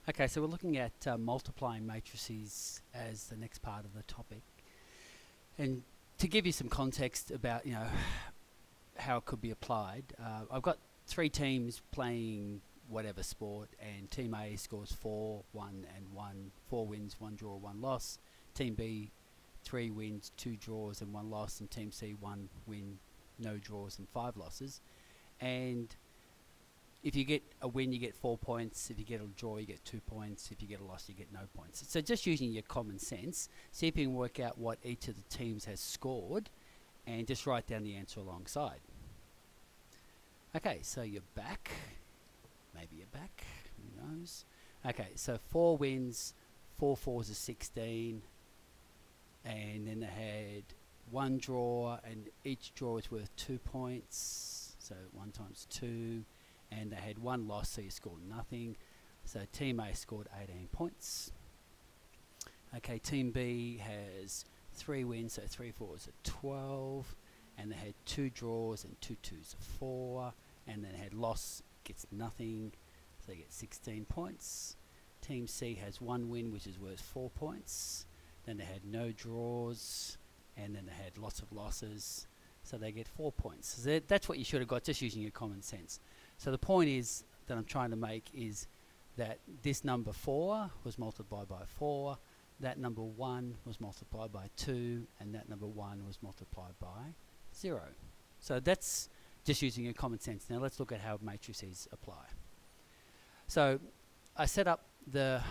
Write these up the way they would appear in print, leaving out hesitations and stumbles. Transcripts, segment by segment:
Okay, so we're looking at multiplying matrices as the next part of the topic. And to give you some context about, how it could be applied, I've got three teams playing whatever sport, and Team A scores 4, 1 and 1, 4 wins, 1 draw, 1 loss. Team B, 3 wins, 2 draws and 1 loss, and Team C, 1 win, no draws and 5 losses. And if you get a win, you get 4 points. If you get a draw, you get 2 points. If you get a loss, you get no points. So just using your common sense, see if you can work out what each of the teams has scored and just write down the answer alongside. Okay, so you're back. Maybe you're back. Who knows? Okay, so 4 wins, 4 fours is 16. And then they had 1 draw, and each draw is worth 2 points. So 1 times 2. And they had 1 loss, so you scored nothing. So Team A scored 18 points. Okay, Team B has 3 wins, so 3 fours are 12. And they had 2 draws and 2 twos are 4. And then they had loss, gets nothing, so they get 16 points. Team C has 1 win, which is worth 4 points. Then they had no draws, and then they had lots of losses, so they get 4 points. So that's what you should have got, just using your common sense. So the point is that I'm trying to make is that this number 4 was multiplied by 4, that number 1 was multiplied by 2, and that number 1 was multiplied by 0. So that's just using your common sense. Now let's look at how matrices apply. So I set up the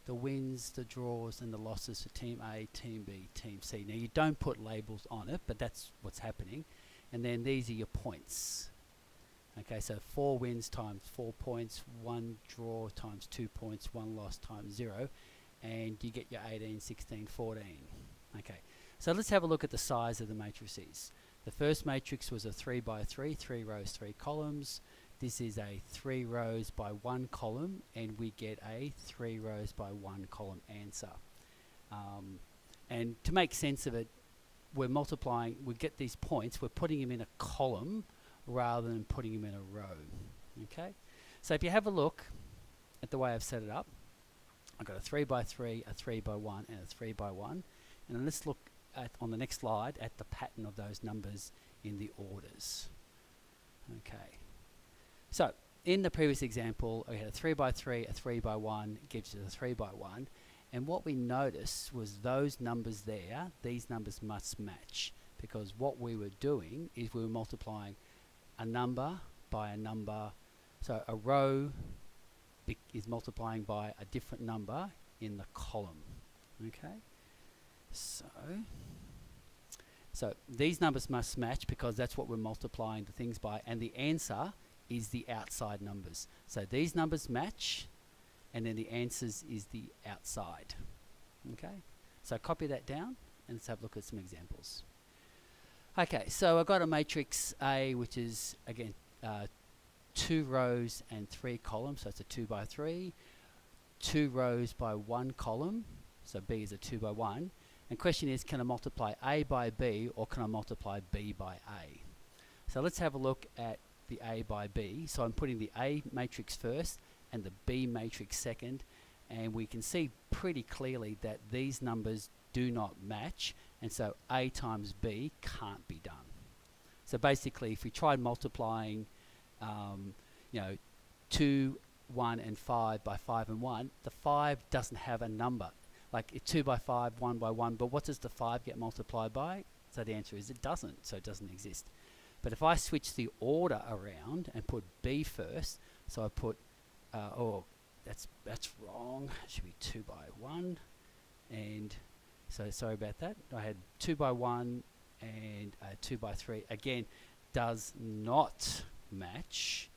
wins, the draws and the losses for Team A, Team B, Team C. Now you don't put labels on it, but that's what's happening. And then these are your points. Okay, so 4 wins times 4 points, 1 draw times 2 points, 1 loss times 0, and you get your 18, 16, 14. Okay, so let's have a look at the size of the matrices. The first matrix was a 3 by 3, 3 rows, 3 columns. This is a 3 rows by 1 column, and we get a 3 rows by 1 column answer. And to make sense of it, we're multiplying, we get these points, we're putting them in a column rather than putting them in a row. Okay, so if you have a look at the way I've set it up, I've got a 3 by 3, a 3 by 1 and a 3 by 1, and then let's look at, on the next slide, at the pattern of those numbers in the orders. Okay, so in the previous example we had a 3 by 3, a 3 by 1 gives you a 3 by 1, and what we noticed was those numbers there, these numbers must match, because what we were doing is we were multiplying a number by a number. So a row is multiplying by a different number in the column. Okay, so these numbers must match because that's what we're multiplying the things by, and the answer is the outside numbers. So these numbers match, and then the answers is the outside. Okay, so copy that down and let's have a look at some examples. Okay, so I've got a matrix A, which is again 2 rows and 3 columns, so it's a 2 by 3, 2 rows by 1 column, so B is a 2 by 1. And question is, can I multiply A by B, or can I multiply B by A? So let's have a look at the A by B. So I'm putting the A matrix first and the B matrix second, and we can see pretty clearly that these numbers do not match, and so A times B can't be done. So basically, if we tried multiplying 2, 1 and 5 by 5 and 1, the 5 doesn't have a number. Like 2 by 5, 1 by 1, but what does the 5 get multiplied by? So the answer is it doesn't, so it doesn't exist. But if I switch the order around and put B first, so I put, that's wrong, it should be 2 by 1, and so sorry about that. I had 2 by 1 and 2 by 3. Again, does not match,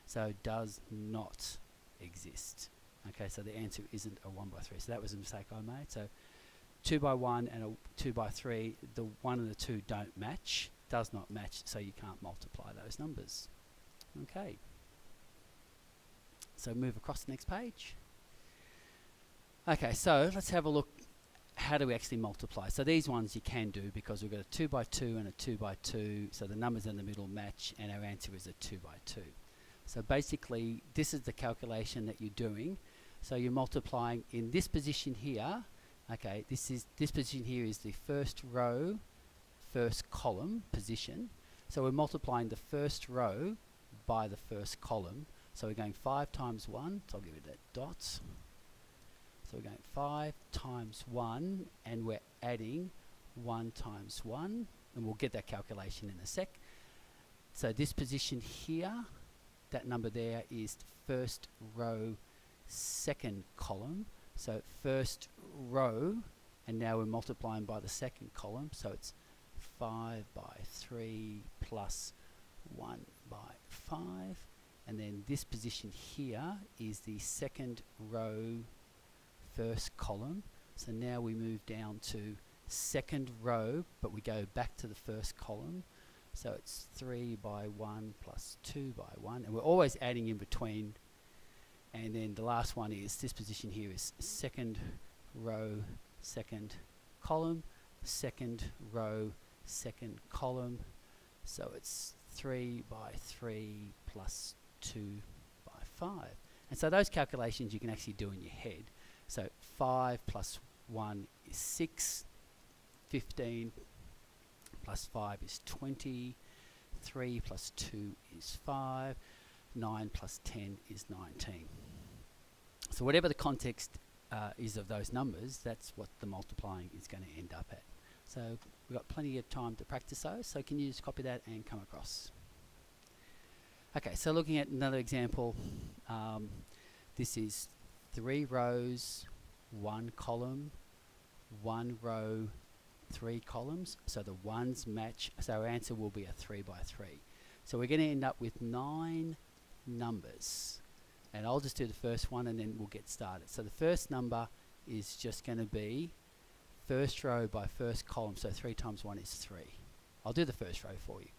so does not exist. Okay, so the answer isn't a 1 by 3. So that was a mistake I made. So 2 by 1 and a 2 by 3, the 1 and the 2 don't match, does not match, so you can't multiply those numbers. Okay, so move across the next page. Okay, so let's have a look. How do we actually multiply? So these ones you can do because we've got a 2 by 2 and a 2 by 2, so the numbers in the middle match, and our answer is a 2 by 2. So basically, this is the calculation that you're doing. So you're multiplying in this position here. Okay, this position here is the first row, first column position. So we're multiplying the first row by the first column. So we're going 5 times 1, so I'll give it that dots. So we're going 5 times 1, and we're adding 1 times 1, and we'll get that calculation in a sec. So this position here, that number there is first row, second column. So first row, and now we're multiplying by the second column, so it's 5 by 3 plus 1 by 5. And then this position here is the second row, first column. So now we move down to second row, but we go back to the first column. So it's 3 by 1 plus 2 by 1. And we're always adding in between. And then the last one is, this position here is second row, second column, second row, second column. So it's 3 by 3 plus 2 by 5. And so those calculations you can actually do in your head. So 5 plus 1 is 6, 15 plus 5 is 20, 3 plus 2 is 5, 9 plus 10 is 19. So whatever the context is of those numbers, that's what the multiplying is going to end up at. So we've got plenty of time to practice those, so can you just copy that and come across? Okay, so looking at another example, this is 3 rows, 1 column, 1 row, 3 columns. So the ones match, so our answer will be a 3 by 3. So we're going to end up with 9 numbers. And I'll just do the first one and then we'll get started. So the first number is just going to be first row by first column. So 3 times 1 is 3. I'll do the first row for you.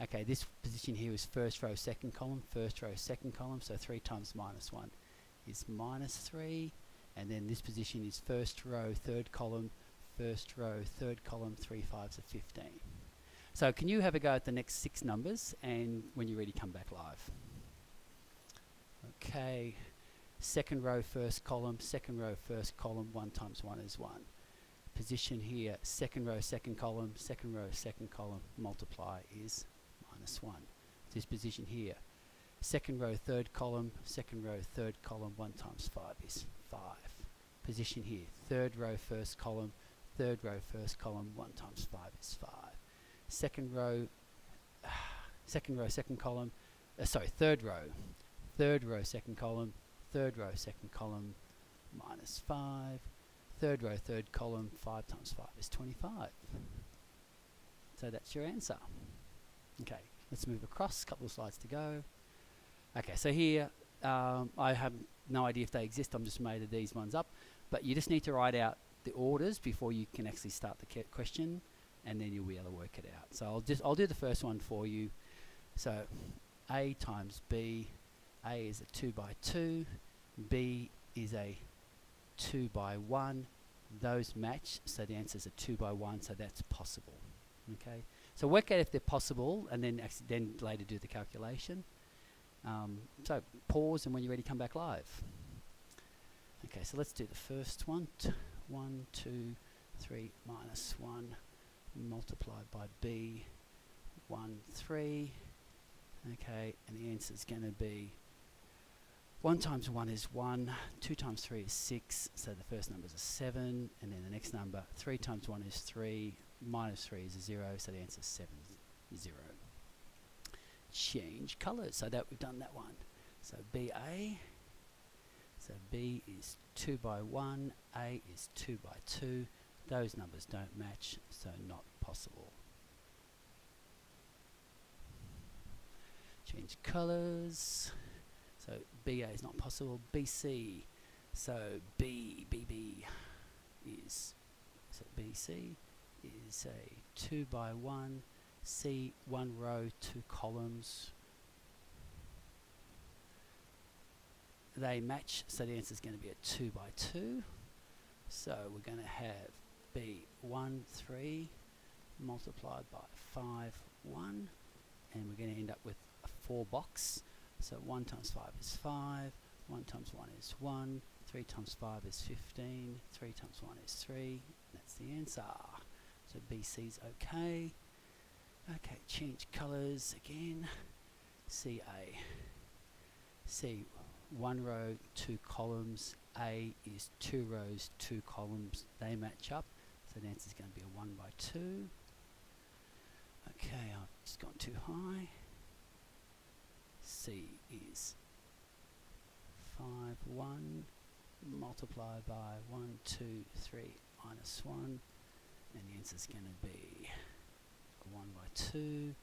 Okay, this position here is first row, second column, first row, second column. So 3 times minus 1 is minus 3. And then this position is first row, third column, first row, third column, 3 5s are 15. So can you have a go at the next 6 numbers, and when you're ready, come back live. Okay, second row, first column, second row, first column, 1 times 1 is 1. Position here, second row, second column, second row, second column, multiply is minus 1. This position here, second row, third column, second row, third column, 1 times 5 is 5. Position here, third row, first column, third row, first column, 1 times 5 is 5. Second row, second column, third row, second column, third row, second column, minus 5. Third row, third column, 5 times 5 is 25. So that's your answer. Okay, let's move across, a couple of slides to go. Okay, so here, I have no idea if they exist, I'm just made these ones up, but you just need to write out the orders before you can actually start the question, and then you'll be able to work it out. So I'll do the first one for you. So A times B, A is a 2 by 2, B is a 2 by 1, those match, so the answer is a 2 by 1, so that's possible. Okay, so work out if they're possible, and then later do the calculation. So pause, and when you're ready, come back live. Okay, so let's do the first one. 1, 2, 3 minus 1 multiplied by B, 1, 3. Okay, and the answer is going to be 1 times 1 is 1, 2 times 3 is 6, so the first number is a 7, and then the next number, 3 times 1 is 3, minus 3 is a 0, so the answer is 7, 0. Change colours, so that we've done that one. So BA, so B is 2 by 1, A is 2 by 2, those numbers don't match, so not possible. Change colours. So BA is not possible. BC, so BB is, so BC is a 2 by 1, C 1 row, 2 columns. They match, so the answer is going to be a 2 by 2. So we're going to have B 1 3 multiplied by 5 1, and we're going to end up with a 4 box. So 1 times 5 is 5, 1 times 1 is 1, 3 times 5 is 15, 3 times 1 is 3. That's the answer. So BC's okay. Okay, change colours again. CA. C, 1 row, 2 columns. A is 2 rows, 2 columns. They match up. So the answer is going to be a 1 by 2. Okay, I've just gone too high. C is 5, 1 multiplied by 1, 2, 3 minus 1. And the answer is going to be a 1 by 2.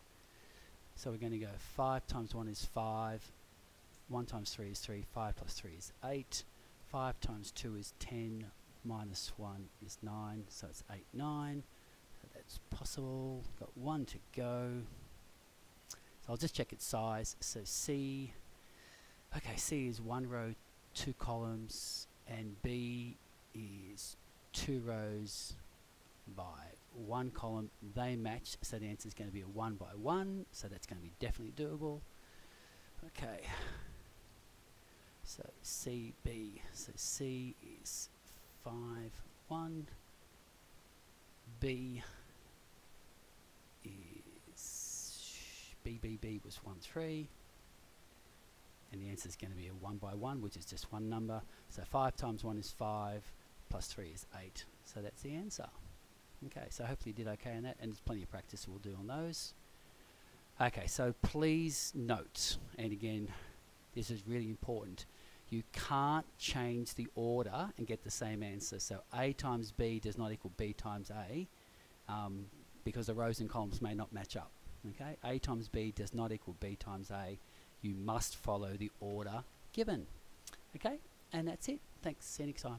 So we're going to go 5 times 1 is 5. 1 times 3 is 3. 5 plus 3 is 8. 5 times 2 is 10. Minus 1 is 9. So it's 8, 9. So that's possible. Got 1 to go. So I'll just check its size. So C. Okay, C is 1 row, 2 columns. And B is 2 rows by 1 column. They match. So the answer is going to be a 1 by 1. So that's going to be definitely doable. Okay. So CB. So C is 5, 1. B is BBB was 1, 3. And the answer is going to be a 1 by 1, which is just one number. So 5 times 1 is 5, plus 3 is 8. So that's the answer. Okay, so hopefully you did okay on that, and there's plenty of practice we'll do on those. Okay, so please note, and again, this is really important, you can't change the order and get the same answer. So A times B does not equal B times A, because the rows and columns may not match up. Okay, A times B does not equal B times A. You must follow the order given. Okay, and that's it. Thanks. See you next time.